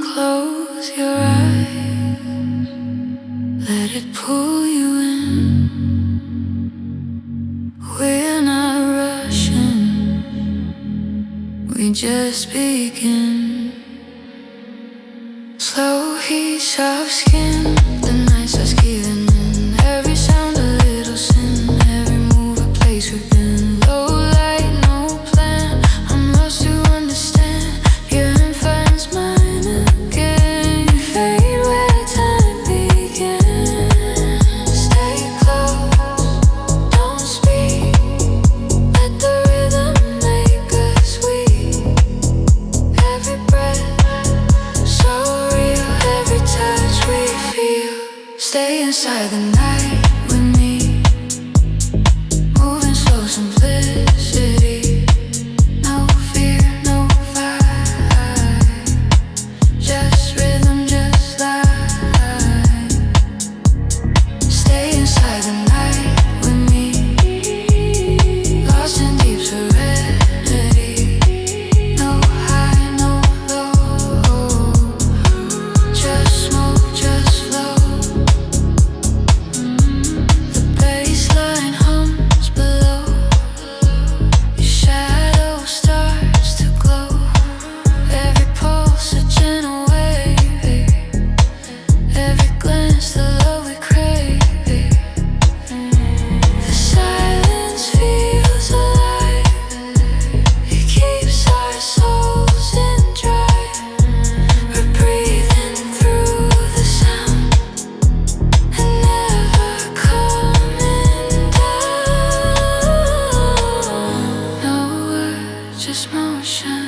Close your eyes, let it pull you in. We're not rushing, we just begin. Slow heat, soft skin, the night starts giving in. Every sound a little sin, every move a place we've been. Low light, no plan, I'm lost to understand. Your influence mine again. You fade where time began. Stay close, don't speak. Let the rhythm make us weak. Every breath so real, every touch we feel. Stay inside the night with me, moving slow, simplicity. No fear, no fight, just rhythm, just light. Stay inside the night with me, lost in deep serenity. No high, no low, just smoke, just flow. The bassline hums below, your shadow starts to glow. Every pulse a gentle wave, every glance the love we crave. The silence feels alive, it keeps our souls in drive. We're breathing through the sound and never coming down. No words, just motion.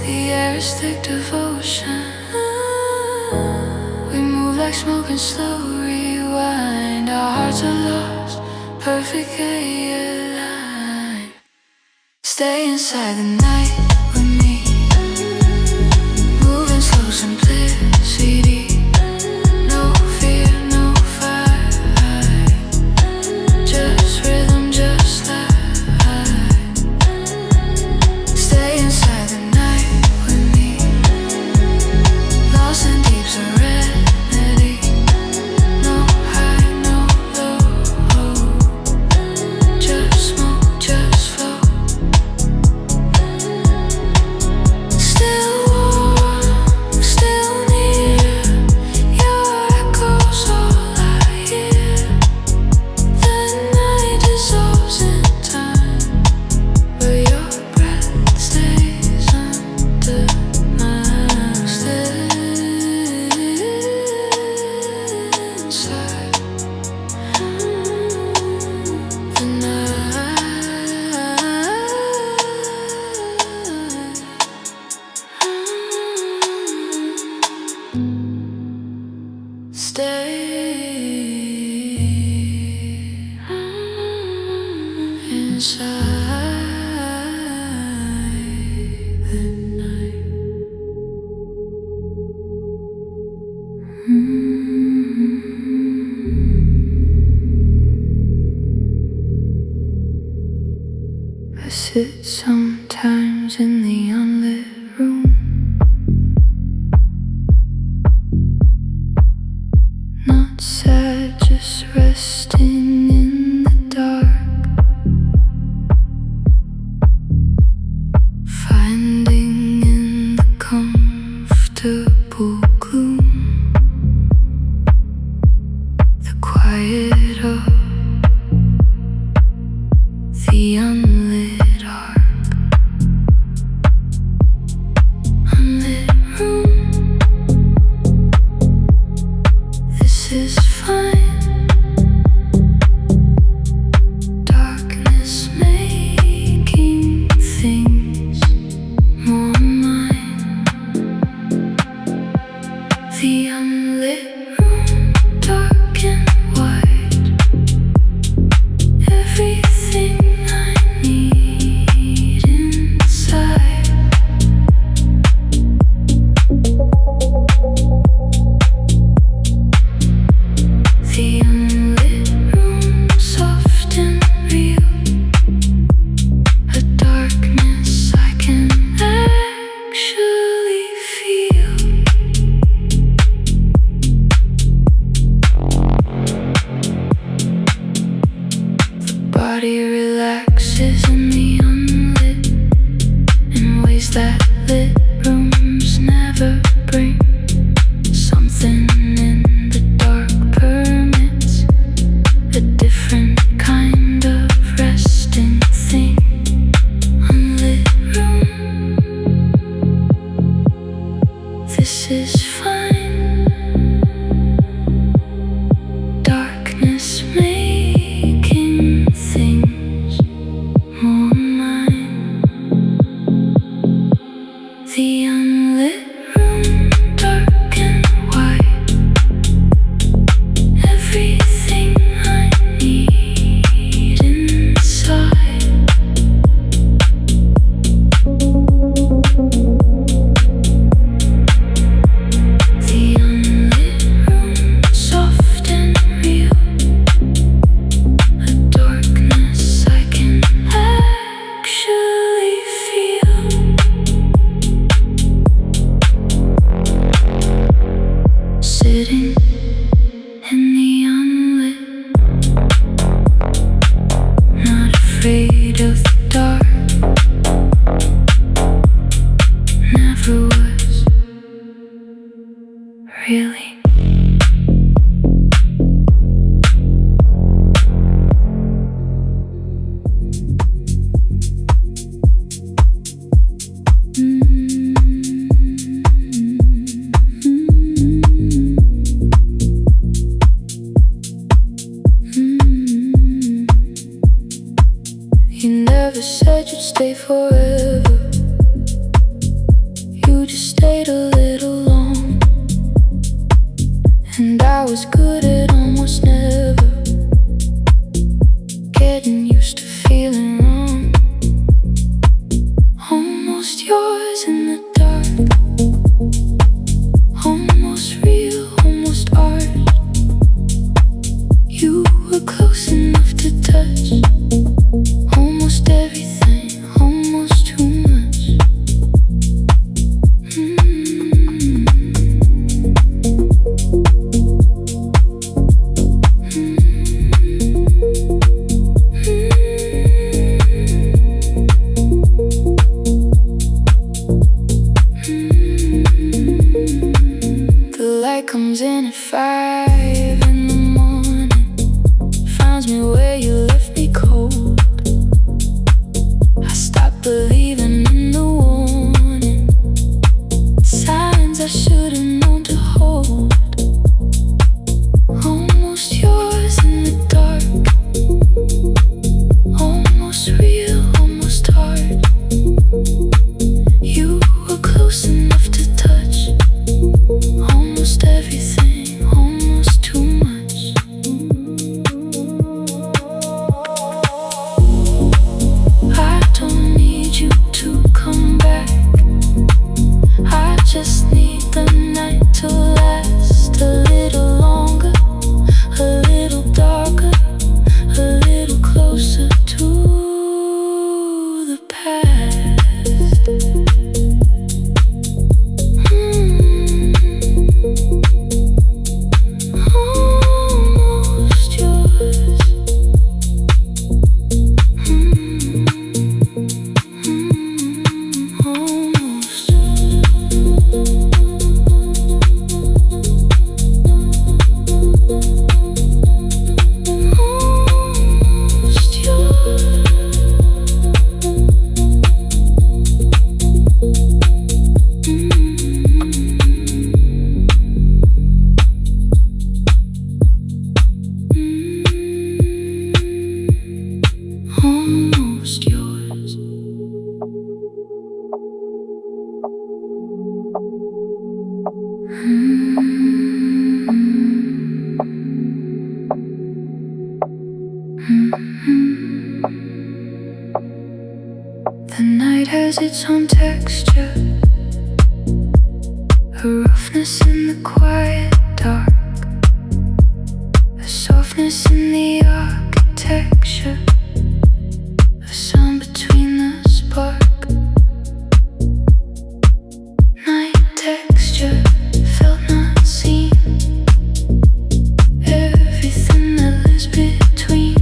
The air is thick devotion. We move like smoke and slow rewind. Our hearts are lost, perfectly aligned. Stay inside the night with me, moving slow, simplicity. No fear, no fight, just rhythm, just light. Stay inside the night with me, lost in deep serenity. No high, no low, just smoke, just flow. Still warm, still near, your echoes all I hear. The night dissolves in time, but your breath stays under mine. Still inside the night. Stay inside the night. I sit sometimes in the unlit room, this is fine. Darkness making things more mine. The unlit room, dark and white. Everything I need inside. Sitting in the unlit, not afraid of the dark. Never was, really. You never said you'd stay forever. You just stayed a little long. And I was good at almost never. Getting used to feeling wrong. Almost yours in the dark. Almost real, almost art. You were close enough to touch. Almost everything, almost too much. The light comes in at 5 in the morning. Finds me where you left me cold. I stopped believing in the warning. Signs I should've known to hold. Almost yours in the dark. Almost real, almost hard. You were close enough to touch. Almost everything, almost too much. I don't need you to come back. I just need the night to last a little longer, a little darker, a little closer to the past. Almost yours. Almost. Almost yours. Almost yours. The night has its own texture, a roughness in the quiet dark, a softness in the architecture, a sound between the spark. Night texture felt not seen. Everything that lives between.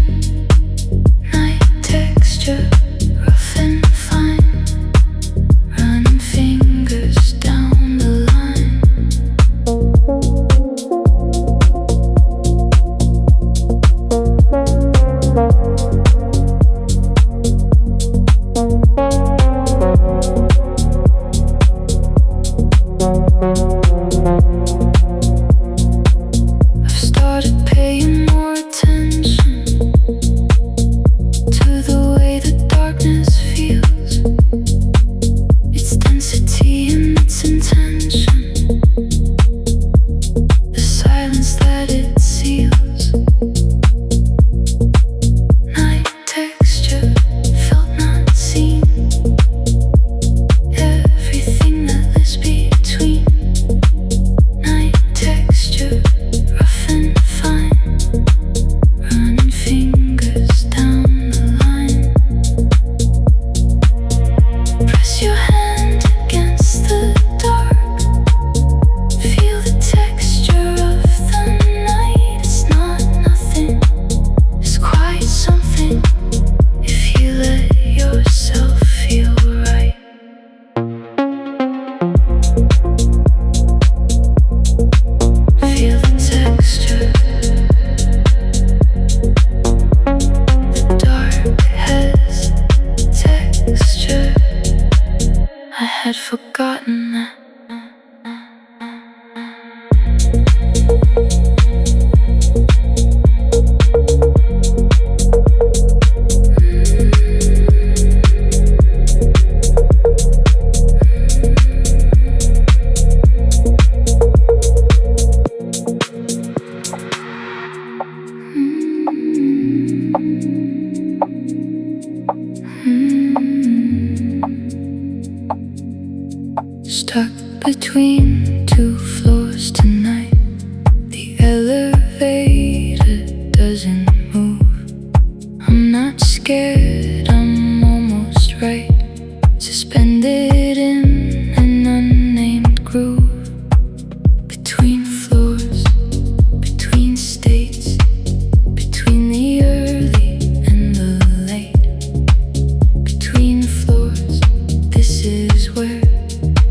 Night texture, rough and fine. Running fingers down the line. stuck between two floors tonight. The elevator doesn't move. I'm not scared, I'm almost right. Suspended in an unnamed groove. Between floors, between states, between the early and the late. Between floors, this is where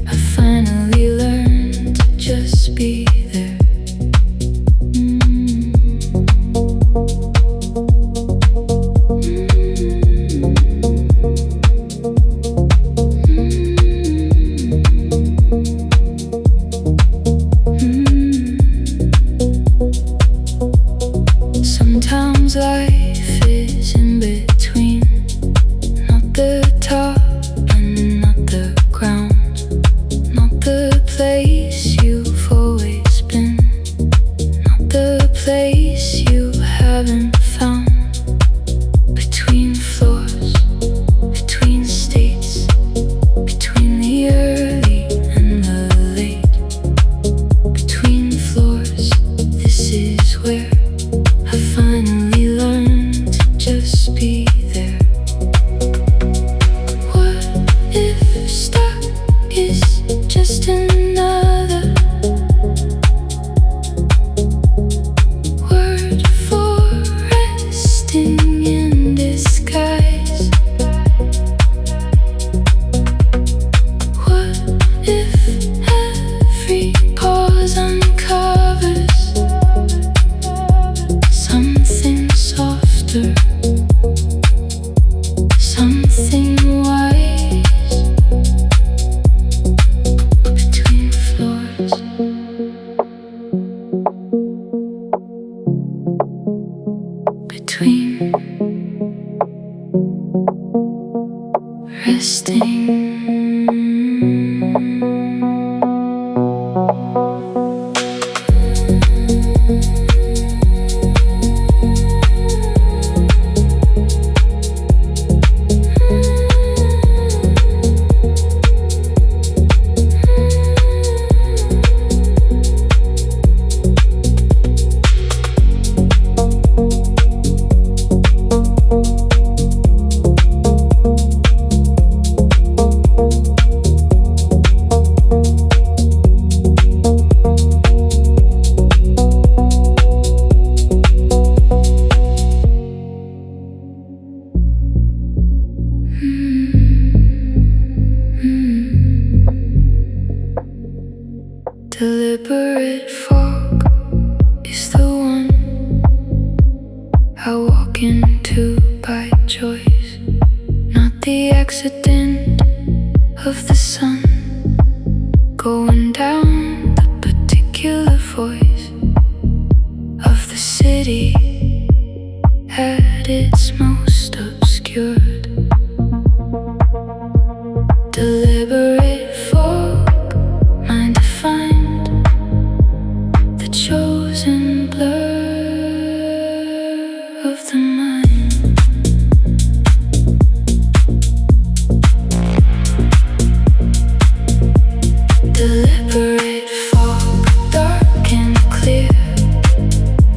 I finally learned to just be there. Sometimes life is in between, not the top and not the ground, not the place you've always been, not the place you haven't found. Between floors, between states, between the early and the late. Between floors, this is where I finally learned to just be there. What if stuck is just another word for resting in disguise? What if every pause uncovers something softer, something wise? Between floors, between resting. Deliberate fog is the one I walk into by choice, not the accident of the sun going down. The particular voice of the city at its most obscured. Deliberate fog, mind to find the chosen blur of the mind. Deliberate fog, dark and clear,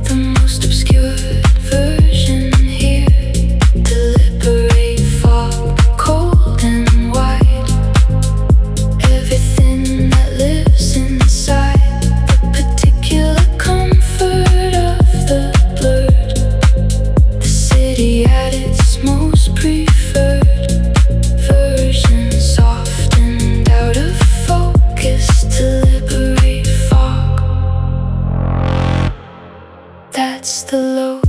the most obscured version here. Deliberate fog, cold and wide, everything that lives inside. The particular comfort of the blurred, the city at its most preferred version, soft and out of focus. Deliberate fog, that's the locust.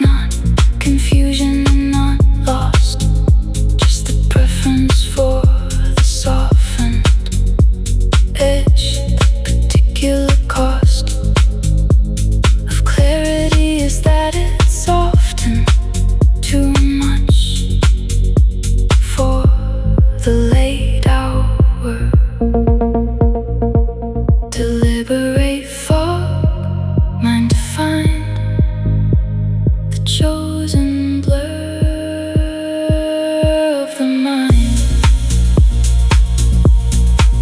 Not confusion and not lost, just the preference for the softened edge. The particular cost of clarity is that it's often too much for the late hour. Deliberate fog, mind to find the chosen blur of the mind.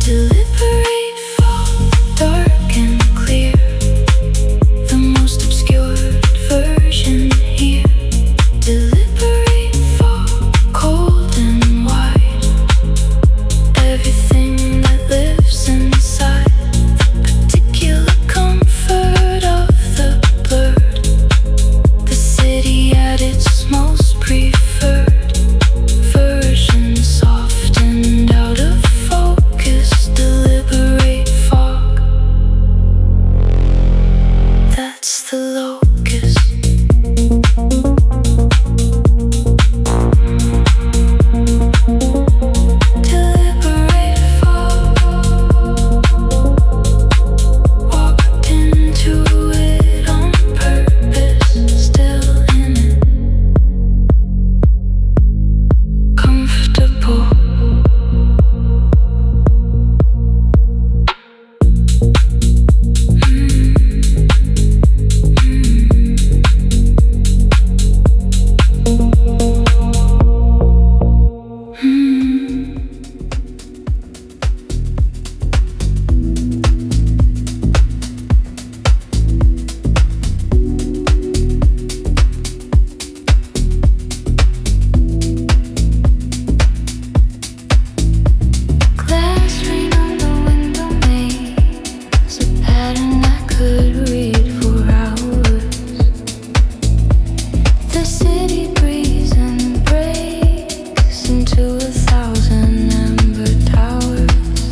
Deliberate fog, dark and clear. The most obscured version here. Deliberate fog, cold and wide. Everything that lives inside. Particular comfort of the blurred. The city at its most preferred version, soft and out of focus. Deliberate fog. That's the locus. Deliberate fog. Walked into it on purpose. Still in it. Comfortable. Glass rain on the window makes a pattern I could read for hours. The city breathes and breaks into 1,000 amber towers.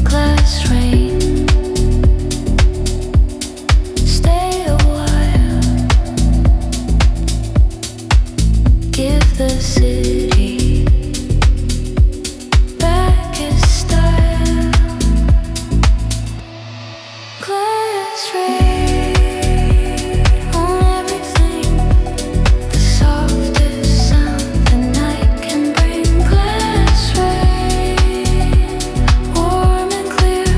Glass rain, stay a while. Give the city back its style. Glass rain on everything. The softest sound the night can bring. Glass rain, warm and clear.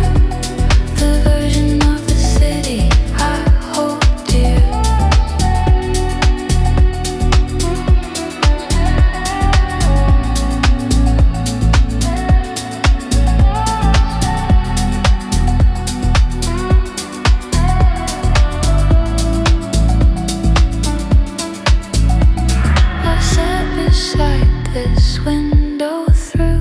The version of the city I hold dear. I sat beside this window through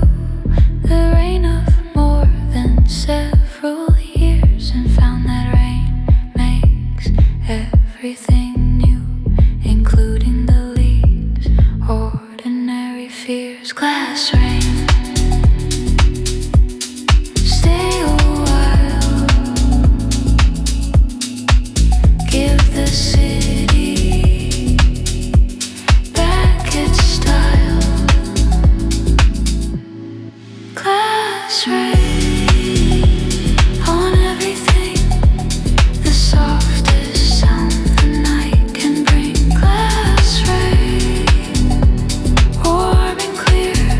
the rain of more than several years and found that rain makes everything new, including the leaves, ordinary fears. Glass rain, stay a while. Give the city back its style. Glass rain on everything. The softest sound the night can bring. Glass rain, warm and clear.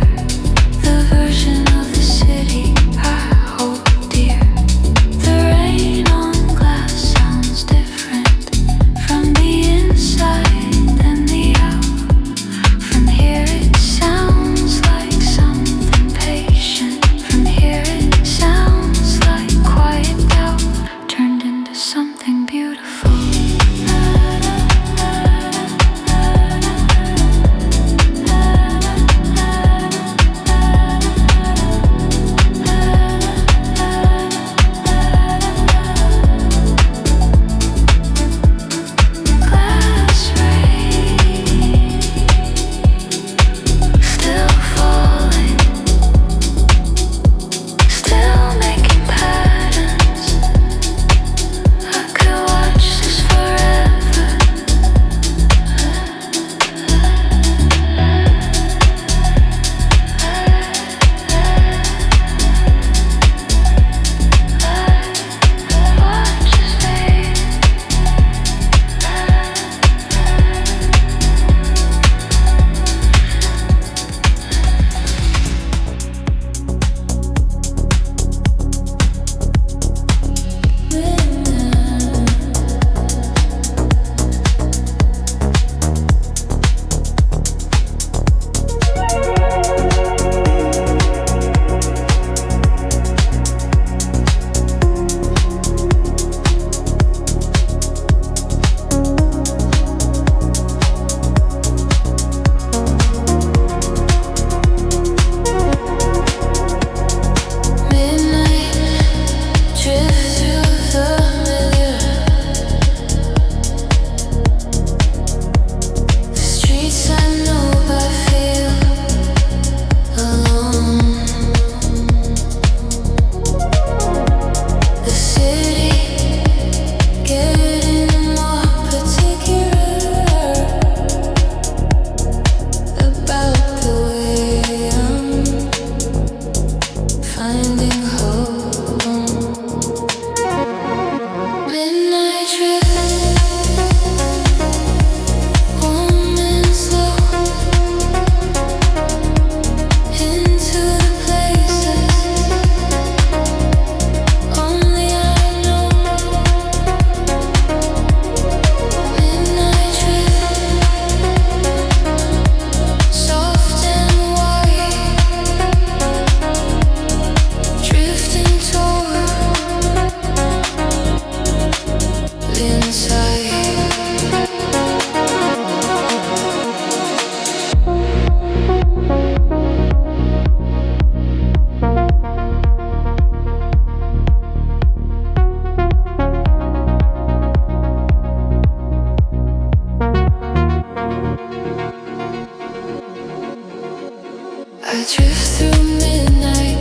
drift through midnight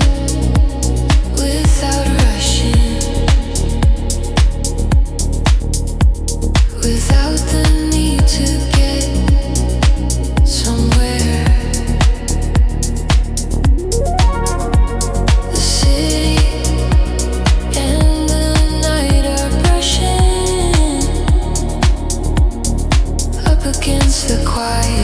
without rushing, without the need to get somewhere. The city and the night are brushing up against the quiet.